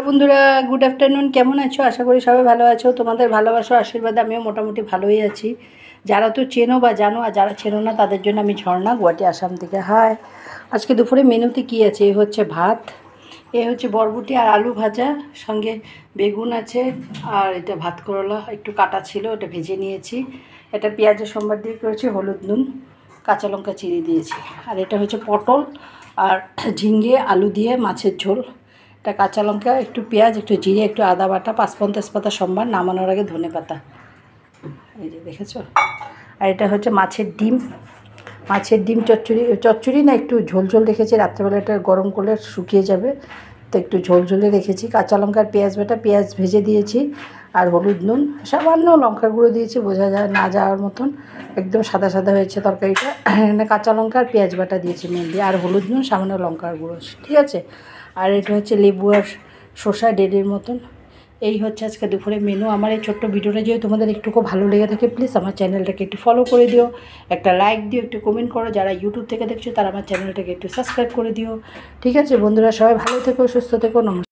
বন্ধুরা good afternoon, কেমন আছো? আশা করি সবাই ভালো আছো। তোমাদের ভালোবাসা আশীর্বাদে আমিও মোটামুটি ভালোই আছি। যারা তো চেনো বা জানো, আর যারা চেনো না তাদের জন্য আমি ঝর্ণা, গুয়াহাটি, আসাম থেকে। হাই, আজকে দুপুরে মেনুতে কী আছে? এই হচ্ছে ভাত, এ হচ্ছে বরবটি আর আলু ভাজা, সঙ্গে বেগুন আছে, আর এটা ভাত করলা একটু কাটা ছিল, ওটা ভেজে নিয়েছি। এটা পেঁয়াজের সম্বার দিয়ে করেছি, হলুদ নুন কাঁচা লঙ্কা চিড়ে দিয়েছি। আর এটা হচ্ছে পটল আর ঝিঙ্গে আলু দিয়ে মাছের ঝোল। এটা কাঁচা লঙ্কা, একটু পেঁয়াজ, একটু জিরে, একটু আদা বাটা, পাঁচফোড়ন তেজপাতা সম্বার, নামানোর আগে ধনে পাতা। এই যে দেখেছো। আর এটা হচ্ছে মাছের ডিম, মাছের ডিম চচ্চড়ি না, একটু ঝোল ঝোল রেখেছি। রাত্রেবেলা এটা গরম করলে শুকিয়ে যাবে, তো একটু ঝোল ঝোলে রেখেছি। কাঁচা লঙ্কার পেঁয়াজ বাটা, পেঁয়াজ ভেজে দিয়েছি, আর হলুদ নুন, সামান্য লঙ্কা গুঁড়ো দিয়েছি, বোঝা যায় না যাওয়ার মতন। একদম সাদা সাদা হয়েছে তরকারিটা। কাঁচা লঙ্কা আর পেঁয়াজ বাটা দিয়েছি মেনলি, আর হলুদ নুন, সামান্য লঙ্কার গুঁড়ো, ঠিক আছে। আর এটা হচ্ছে লেবু আর শসা ডেডের মতন। এই হচ্ছে আজকে দুপুরে মেনু। আমার এই ছোট্ট ভিডিওটা যদি তোমাদের একটুকু ভালো লেগে থাকে, প্লিজ আমার চ্যানেলটাকে একটু ফলো করে দিও, একটা লাইক দিও, একটু কমেন্ট করো। যারা ইউটিউব থেকে দেখছো তারা আমার চ্যানেলটাকে একটু সাবস্ক্রাইব করে দিও, ঠিক আছে বন্ধুরা? সবাই ভালো থেকো, সুস্থ থেকো, নমস্কার।